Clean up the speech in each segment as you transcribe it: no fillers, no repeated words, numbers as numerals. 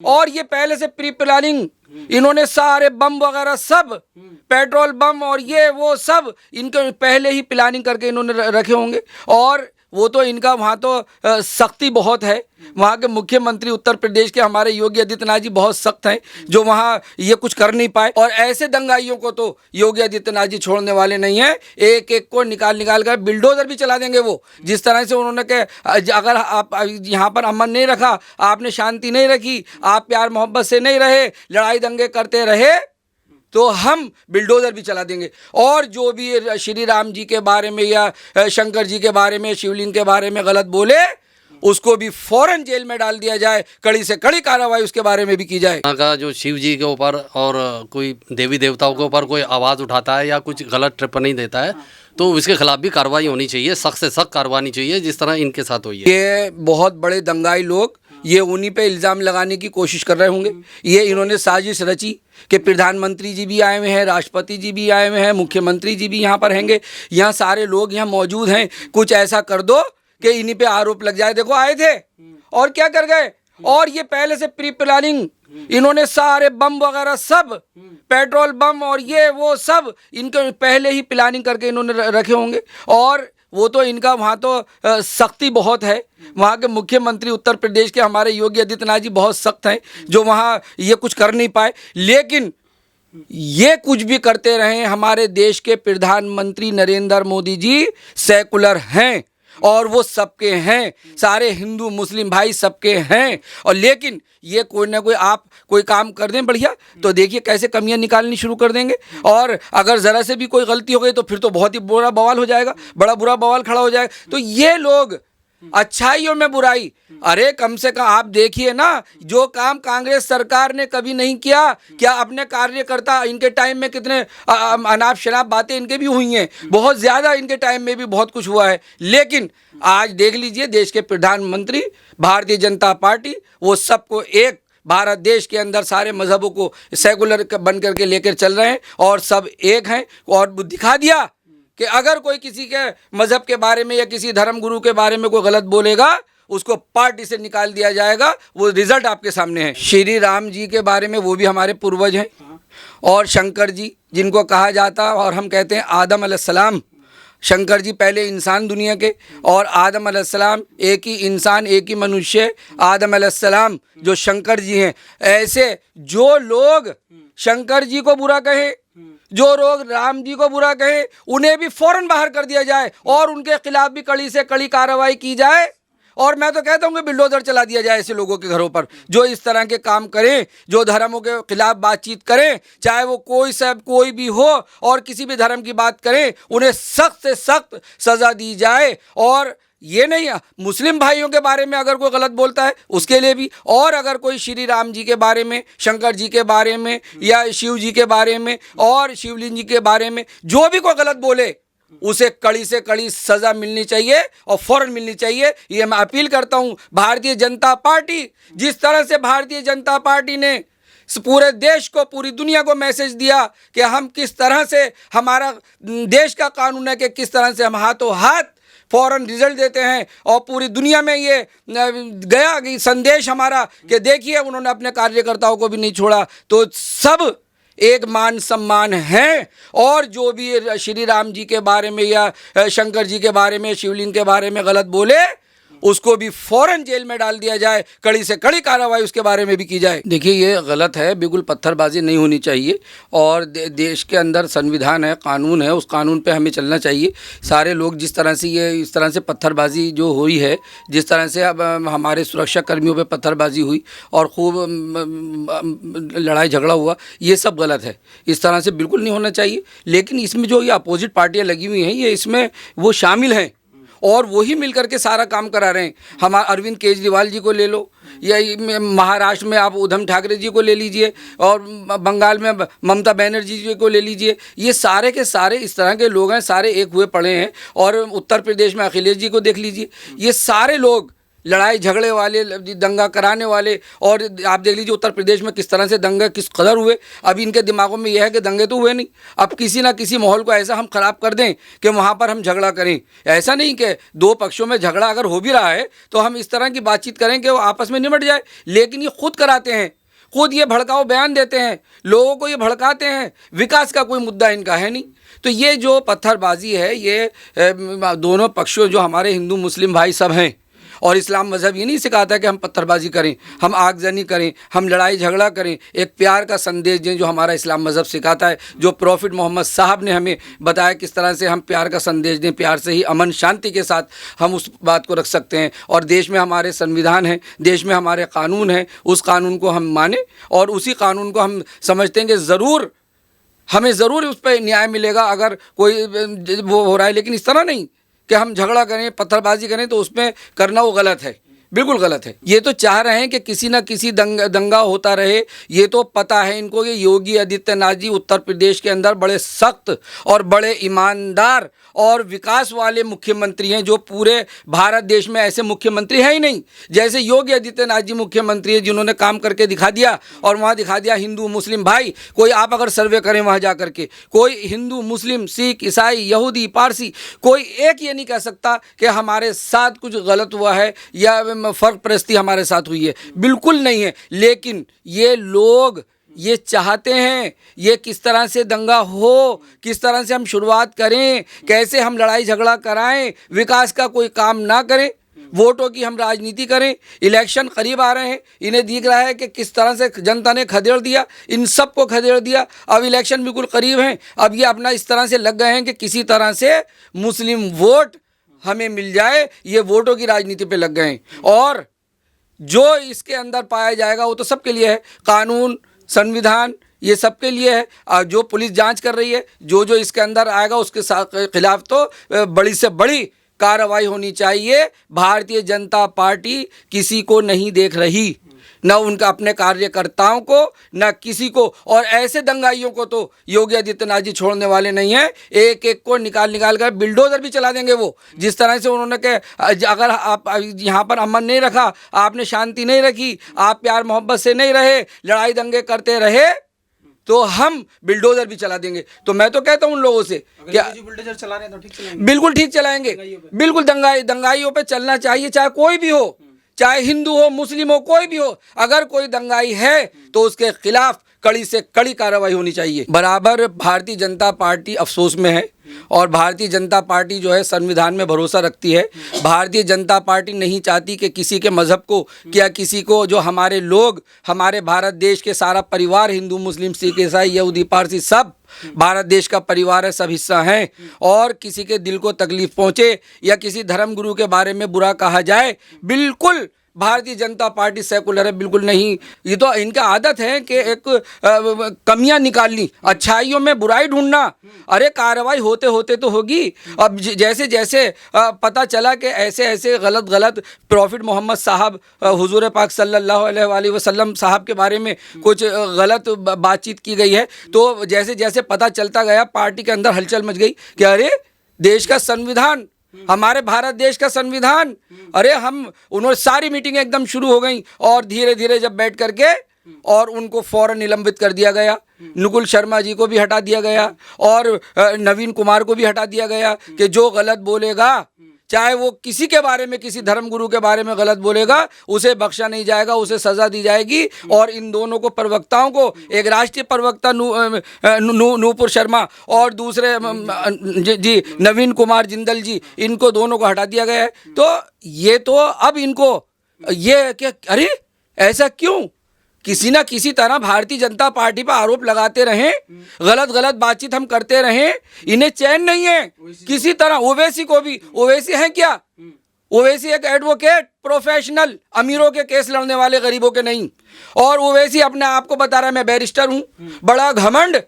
और ये पहले से प्री प्लानिंग इन्होंने सारे बम वगैरह सब पेट्रोल बम और ये वो सब इनके पहले ही प्लानिंग करके इन्होंने रखे होंगे। और वो तो इनका वहाँ तो सख्ती बहुत है। वहाँ के मुख्यमंत्री उत्तर प्रदेश के हमारे योगी आदित्यनाथ जी बहुत सख्त हैं, जो वहाँ ये कुछ कर नहीं पाए। और ऐसे दंगाइयों को तो योगी आदित्यनाथ जी छोड़ने वाले नहीं हैं। एक एक को निकाल कर बिल्डोजर भी चला देंगे वो। जिस तरह से उन्होंने कहा अगर आप यहाँ पर अमन नहीं रखा, आपने शांति नहीं रखी, आप प्यार मोहब्बत से नहीं रहे, लड़ाई दंगे करते रहे, तो हम बिल्डोजर भी चला देंगे। और जो भी श्री राम जी के बारे में या शंकर जी के बारे में, शिवलिंग के बारे में गलत बोले, उसको भी फौरन जेल में डाल दिया जाए, कड़ी से कड़ी कार्रवाई उसके बारे में भी की जाए। यहाँ का जो शिव जी के ऊपर और कोई देवी देवताओं के ऊपर कोई आवाज़ उठाता है या कुछ गलत टिप्पणी देता है, तो इसके खिलाफ भी कार्रवाई होनी चाहिए, सख्त से सख्त कार्रवाई चाहिए, जिस तरह इनके साथ हुई है। ये बहुत बड़े दंगाई लोग ये उन्हीं पे इल्ज़ाम लगाने की कोशिश कर रहे होंगे। ये इन्होंने साजिश रची कि प्रधानमंत्री जी भी आए हुए हैं, राष्ट्रपति जी भी आए हुए हैं, मुख्यमंत्री जी भी यहाँ पर हैंगे, यहाँ सारे लोग यहाँ मौजूद हैं, कुछ ऐसा कर दो कि इन्हीं पे आरोप लग जाए। देखो आए थे और क्या कर गए। और ये पहले से प्री प्लानिंग इन्होंने सारे बम वगैरह सब पेट्रोल बम और ये वो सब इनके पहले ही प्लानिंग करके इन्होंने रखे होंगे। और वो तो इनका वहाँ तो सख्ती बहुत है। वहाँ के मुख्यमंत्री उत्तर प्रदेश के हमारे योगी आदित्यनाथ जी बहुत सख्त हैं, जो वहाँ ये कुछ कर नहीं पाए। लेकिन ये कुछ भी करते रहे, हमारे देश के प्रधानमंत्री नरेंद्र मोदी जी सेकुलर हैं और वो सबके हैं, सारे हिंदू मुस्लिम भाई सबके हैं। और लेकिन ये कोई ना कोई आप कोई काम कर दें बढ़िया, तो देखिए कैसे कमियां निकालनी शुरू कर देंगे। और अगर ज़रा से भी कोई गलती हो गई तो फिर तो बहुत ही बुरा बवाल हो जाएगा, बड़ा बुरा बवाल खड़ा हो जाएगा। तो ये लोग अच्छाइयों में बुराई, अरे कम से कम आप देखिए ना, जो काम कांग्रेस सरकार ने कभी नहीं किया, क्या अपने कार्यकर्ता इनके टाइम में कितने अनाप शनाप बातें इनके भी हुई हैं, बहुत ज़्यादा इनके टाइम में भी बहुत कुछ हुआ है। लेकिन आज देख लीजिए देश के प्रधानमंत्री भारतीय जनता पार्टी, वो सबको एक भारत देश के अंदर सारे मजहबों को सेकुलर बन करके लेकर चल रहे हैं और सब एक हैं। और दिखा दिया कि अगर कोई किसी के मजहब के बारे में या किसी धर्म गुरु के बारे में कोई गलत बोलेगा, उसको पार्टी से निकाल दिया जाएगा। वो रिजल्ट आपके सामने है। श्री राम जी के बारे में वो भी हमारे पूर्वज हैं, और शंकर जी जिनको कहा जाता और हम कहते हैं आदम अलैहिस्सलाम। शंकर जी पहले इंसान दुनिया के, और आदम अलैहिस्सलाम एक ही इंसान, एक ही मनुष्य आदम अलैहिस्सलाम जो शंकर जी हैं। ऐसे जो लोग शंकर जी को बुरा कहे, जो लोग राम जी को बुरा कहे, उन्हें भी फौरन बाहर कर दिया जाए और उनके खिलाफ भी कड़ी से कड़ी कार्रवाई की जाए। और मैं तो कहता हूँ कि बिल्डोजर चला दिया जाए ऐसे लोगों के घरों पर, जो इस तरह के काम करें, जो धर्मों के खिलाफ बातचीत करें, चाहे वो कोई भी हो और किसी भी धर्म की बात करें, उन्हें सख्त से सख्त सज़ा दी जाए। और ये नहीं, मुस्लिम भाइयों के बारे में अगर कोई गलत बोलता है उसके लिए भी, और अगर कोई श्री राम जी के बारे में, शंकर जी के बारे में या शिव जी के बारे में और शिवलिंग जी के बारे में जो भी कोई गलत बोले, उसे कड़ी से कड़ी सज़ा मिलनी चाहिए और फौरन मिलनी चाहिए। ये मैं अपील करता हूँ भारतीय जनता पार्टी, जिस तरह से भारतीय जनता पार्टी ने पूरे देश को, पूरी दुनिया को मैसेज दिया कि हम किस तरह से, हमारा देश का कानून है कि किस तरह से हम हाथों हाथ फौरन रिजल्ट देते हैं, और पूरी दुनिया में ये गया कि संदेश हमारा कि देखिए उन्होंने अपने कार्यकर्ताओं को भी नहीं छोड़ा। तो सब एक मान सम्मान है। और जो भी श्री राम जी के बारे में या शंकर जी के बारे में, शिवलिंग के बारे में गलत बोले, उसको भी फौरन जेल में डाल दिया जाए, कड़ी से कड़ी कार्रवाई उसके बारे में भी की जाए। देखिए ये गलत है, बिल्कुल पत्थरबाजी नहीं होनी चाहिए। और देश के अंदर संविधान है, कानून है, उस कानून पे हमें चलना चाहिए। सारे लोग जिस तरह से ये इस तरह से पत्थरबाजी जो हुई है, जिस तरह से अब हमारे सुरक्षा कर्मियों पे पत्थरबाजी हुई और खूब लड़ाई झगड़ा हुआ, ये सब गलत है, इस तरह से बिल्कुल नहीं होना चाहिए। लेकिन इसमें जो ये अपोजिट पार्टियाँ लगी हुई हैं, ये इसमें वो शामिल हैं और वही मिल करके सारा काम करा रहे हैं। हम अरविंद केजरीवाल जी को ले लो, या महाराष्ट्र में आप उद्धव ठाकरे जी को ले लीजिए, और बंगाल में ममता बनर्जी जी को ले लीजिए। ये सारे के सारे इस तरह के लोग हैं, सारे एक हुए पड़े हैं। और उत्तर प्रदेश में अखिलेश जी को देख लीजिए। ये सारे लोग लड़ाई झगड़े वाले, दंगा कराने वाले। और आप देख लीजिए उत्तर प्रदेश में किस तरह से दंगे किस कदर हुए। अभी इनके दिमागों में यह है कि दंगे तो हुए नहीं, अब किसी ना किसी माहौल को ऐसा हम ख़राब कर दें कि वहाँ पर हम झगड़ा करें। ऐसा नहीं कि दो पक्षों में झगड़ा अगर हो भी रहा है तो हम इस तरह की बातचीत करें कि वो आपस में निमट जाए, लेकिन ये खुद कराते हैं, खुद ये भड़काऊ बयान देते हैं, लोगों को ये भड़काते हैं। विकास का कोई मुद्दा इनका है नहीं। तो ये जो पत्थरबाजी है, ये दोनों पक्षों जो हमारे हिंदू मुस्लिम भाई सब हैं, और इस्लाम मज़हब ये नहीं सिखाता कि हम पत्थरबाजी करें, हम आगजनी करें, हम लड़ाई झगड़ा करें। एक प्यार का संदेश दें जो हमारा इस्लाम मज़हब सिखाता है, जो प्रॉफिट मोहम्मद साहब ने हमें बताया किस तरह से हम प्यार का संदेश दें। प्यार से ही अमन शांति के साथ हम उस बात को रख सकते हैं। और देश में हमारे संविधान है, देश में हमारे कानून हैं, उस कानून को हम माने और उसी कानून को हम समझते हैं कि ज़रूर हमें ज़रूर उस पर न्याय मिलेगा अगर कोई वो हो रहा है। लेकिन इस तरह नहीं कि हम झगड़ा करें, पत्थरबाजी करें, तो उसमें करना वो गलत है, बिल्कुल गलत है। ये तो चाह रहे हैं कि किसी न किसी दंगा होता रहे। ये तो पता है इनको कि योगी आदित्यनाथ जी उत्तर प्रदेश के अंदर बड़े सख्त और बड़े ईमानदार और विकास वाले मुख्यमंत्री हैं, जो पूरे भारत देश में ऐसे मुख्यमंत्री हैं ही नहीं जैसे योगी आदित्यनाथ जी मुख्यमंत्री हैं, जिन्होंने काम करके दिखा दिया। और वहाँ दिखा दिया हिंदू मुस्लिम भाई, कोई आप अगर सर्वे करें वहाँ जा करके, कोई हिंदू मुस्लिम सिख ईसाई यहूदी पारसी कोई एक ये नहीं कह सकता कि हमारे साथ कुछ गलत हुआ है या फ़र्क परस्ती हमारे साथ हुई है, बिल्कुल नहीं है। लेकिन ये लोग ये चाहते हैं ये किस तरह से दंगा हो, किस तरह से हम शुरुआत करें, कैसे हम लड़ाई झगड़ा कराएं, विकास का कोई काम ना करें, वोटों की हम राजनीति करें। इलेक्शन करीब आ रहे हैं, इन्हें दिख रहा है कि किस तरह से जनता ने खदेड़ दिया, इन सब को खदेड़ दिया। अब इलेक्शन बिल्कुल करीब हैं, अब ये अपना इस तरह से लग गए हैं कि किसी तरह से मुस्लिम वोट हमें मिल जाए, ये वोटों की राजनीति पे लग गए हैं। और जो इसके अंदर पाया जाएगा वो तो सबके लिए है, कानून संविधान ये सबके लिए है। जो पुलिस जांच कर रही है, जो इसके अंदर आएगा उसके खिलाफ तो बड़ी से बड़ी कार्रवाई होनी चाहिए। भारतीय जनता पार्टी किसी को नहीं देख रही, न उनका अपने कार्यकर्ताओं को, न किसी को। और ऐसे दंगाइयों को तो योगी आदित्यनाथ जी छोड़ने वाले नहीं हैं, एक एक को निकाल कर बिल्डोजर भी चला देंगे वो। जिस तरह से उन्होंने कहा अगर आप यहाँ पर अमन नहीं रखा, आपने शांति नहीं रखी, आप प्यार मोहब्बत से नहीं रहे, लड़ाई दंगे करते रहे, तो हम बिल्डोजर भी चला देंगे। तो मैं तो कहता हूँ उन लोगों से क्या बुलडोजर चला रहे हैं तो ठीक चलाएंगे, बिल्कुल ठीक चलाएंगे, बिल्कुल दंगाइयों पे चलना चाहिए, चाहे कोई भी हो, चाहे हिंदू हो मुस्लिम हो कोई भी हो। अगर कोई दंगाई है तो उसके खिलाफ कड़ी से कड़ी कार्रवाई होनी चाहिए। बराबर भारतीय जनता पार्टी अफसोस में है और भारतीय जनता पार्टी जो है संविधान में भरोसा रखती है। भारतीय जनता पार्टी नहीं चाहती कि किसी के मज़हब को या किसी को, जो हमारे लोग, हमारे भारत देश के सारा परिवार, हिंदू मुस्लिम सिख ईसाई यहूदी पारसी सब भारत देश का परिवार है, सब हिस्सा हैं, और किसी के दिल को तकलीफ पहुँचे या किसी धर्म गुरु के बारे में बुरा कहा जाए, बिल्कुल भारतीय जनता पार्टी सेकुलर है, बिल्कुल नहीं। ये तो इनका आदत है कि एक कमियां निकालनी, अच्छाइयों में बुराई ढूंढना। अरे कार्रवाई होते होते तो होगी। अब जैसे जैसे पता चला कि ऐसे ऐसे गलत प्रॉफिट मोहम्मद साहब, हुजूर पाक सल्लल्लाहु अलैहि वसल्लम साहब के बारे में कुछ गलत बातचीत की गई है, तो जैसे जैसे पता चलता गया पार्टी के अंदर हलचल मच गई कि अरे देश का संविधान, हमारे भारत देश का संविधान, अरे उन्होंने सारी मीटिंगें एकदम शुरू हो गई और धीरे धीरे जब बैठ करके और उनको फौरन निलंबित कर दिया गया। नुकुल शर्मा जी को भी हटा दिया गया और नवीन कुमार को भी हटा दिया गया कि जो गलत बोलेगा, चाहे वो किसी के बारे में, किसी धर्म गुरु के बारे में गलत बोलेगा, उसे बख्शा नहीं जाएगा, उसे सज़ा दी जाएगी। और इन दोनों को प्रवक्ताओं को, एक राष्ट्रीय प्रवक्ता नूपुर शर्मा और दूसरे जी नवीन कुमार जिंदल जी, इनको दोनों को हटा दिया गया है। तो ये तो अब इनको ये क्या, अरे ऐसा क्यों? किसी ना किसी तरह भारतीय जनता पार्टी पर आरोप लगाते रहें, गलत बातचीत हम करते रहें, इन्हें चैन नहीं है किसी तरह। ओवैसी को भी, ओवैसी है क्या? ओवैसी एक एडवोकेट प्रोफेशनल, अमीरों के केस लड़ने वाले, गरीबों के नहीं। और ओवैसी अपने आप को बता रहा है मैं बैरिस्टर हूँ, बड़ा घमंड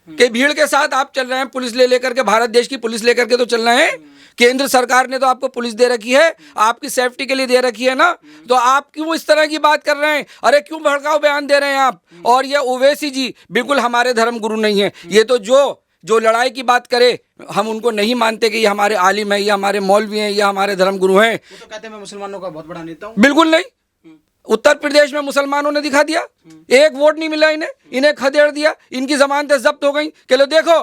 के भीड़ के साथ आप चल रहे हैं, पुलिस लेकर के, भारत देश की पुलिस लेकर के तो चल रहे हैं। केंद्र सरकार ने तो आपको पुलिस दे रखी है, आपकी सेफ्टी के लिए दे रखी है ना, तो आप क्यों इस तरह की बात कर रहे हैं? अरे क्यों भड़काऊ बयान दे रहे हैं आप? और ये ओवैसी जी बिल्कुल हमारे धर्म गुरु नहीं है। ये तो जो जो लड़ाई की बात करे, हम उनको नहीं मानते कि ये हमारे आलिम हैं, ये हमारे मौलवी हैं, ये हमारे धर्मगुरु हैं। वो तो कहते हैं मैं मुसलमानों का बहुत बड़ा नेता हूँ। बिल्कुल नहीं। उत्तर प्रदेश में मुसलमानों ने दिखा दिया, एक वोट नहीं मिला इन्हें खदेड़ दिया, इनकी जमानतें जब्त हो गई कि लो देखो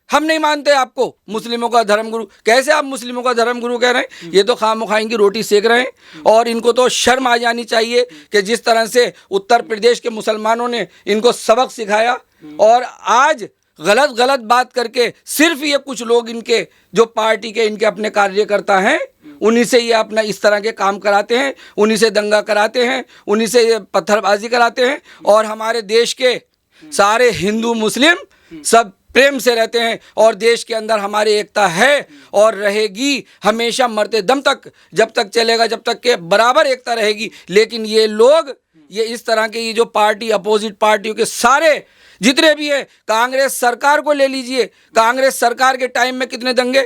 हम नहीं मानते आपको मुस्लिमों का धर्मगुरु। कैसे आप मुस्लिमों का धर्मगुरु कह रहे हैं? ये तो खामोखाई की रोटी सेक रहे हैं। और इनको तो शर्म आ जानी चाहिए कि जिस तरह से उत्तर प्रदेश के मुसलमानों ने इनको सबक सिखाया, और आज गलत गलत बात करके सिर्फ ये कुछ लोग इनके जो पार्टी के इनके अपने कार्यकर्ता हैं, उन्हीं से ये अपना इस तरह के काम कराते हैं, उन्हीं से दंगा कराते हैं, उन्हीं से ये पत्थरबाजी कराते हैं। और हमारे देश के सारे हिंदू मुस्लिम सब प्रेम से रहते हैं, और देश के अंदर हमारी एकता है और रहेगी हमेशा मरते दम तक, जब तक चलेगा, जब तक के बराबर एकता रहेगी। लेकिन ये लोग ये इस तरह के ये जो पार्टी अपोजिट पार्टियों के सारे जितने भी है, कांग्रेस सरकार को ले लीजिए, कांग्रेस सरकार के टाइम में कितने दंगे,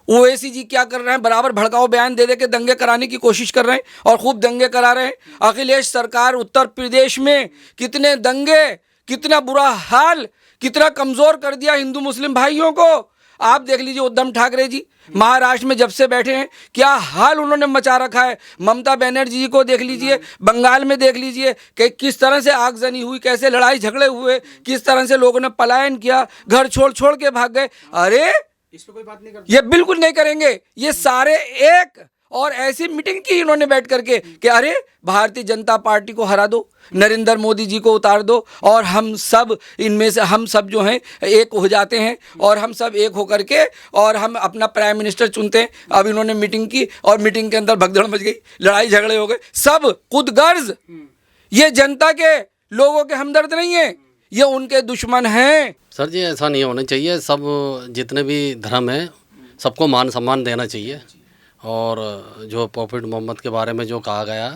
ओवैसी जी क्या कर रहे हैं, बराबर भड़काऊ बयान दे दे के दंगे कराने की कोशिश कर रहे हैं और खूब दंगे करा रहे हैं। अखिलेश सरकार उत्तर प्रदेश में कितने दंगे, कितना बुरा हाल, कितना कमजोर कर दिया हिंदू मुस्लिम भाइयों को। आप देख लीजिए उद्धव ठाकरे जी महाराष्ट्र में जब से बैठे हैं क्या हाल उन्होंने मचा रखा है। ममता बनर्जी जी को देख लीजिए, बंगाल में देख लीजिए कि किस तरह से आगजनी हुई, कैसे लड़ाई झगड़े हुए, किस तरह से लोगों ने पलायन किया, घर छोड़ छोड़ के भाग गए। अरे इस पे कोई बात नहीं करते। ये बिल्कुल नहीं करेंगे। ये सारे एक और ऐसी मीटिंग की इन्होंने बैठ करके कि अरे भारतीय जनता पार्टी को हरा दो, नरेंद्र मोदी जी को उतार दो, और हम सब इनमें से हम सब जो हैं एक हो जाते हैं, और हम सब एक होकर के और हम अपना प्राइम मिनिस्टर चुनते हैं। अब इन्होंने मीटिंग की और मीटिंग के अंदर भगदड़ मच गई, लड़ाई झगड़े हो गए, सब खुदगर्ज। ये जनता के लोगों के हमदर्द नहीं है, ये उनके दुश्मन हैं। सर जी ऐसा नहीं होना चाहिए। सब जितने भी धर्म हैं सबको मान सम्मान देना चाहिए। और जो प्रॉफिट मोहम्मद के बारे में जो कहा गया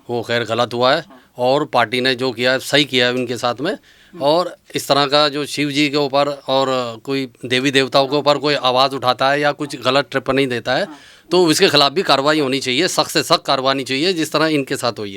वो खैर गलत हुआ है, और पार्टी ने जो किया है सही किया है उनके साथ में। और इस तरह का जो शिव जी के ऊपर और कोई देवी देवताओं के ऊपर कोई आवाज़ उठाता है या कुछ गलत टिप्पणी देता है तो इसके खिलाफ भी कार्रवाई होनी चाहिए, सख्त से सख्त कार्रवाई चाहिए, जिस तरह इनके साथ हुई है।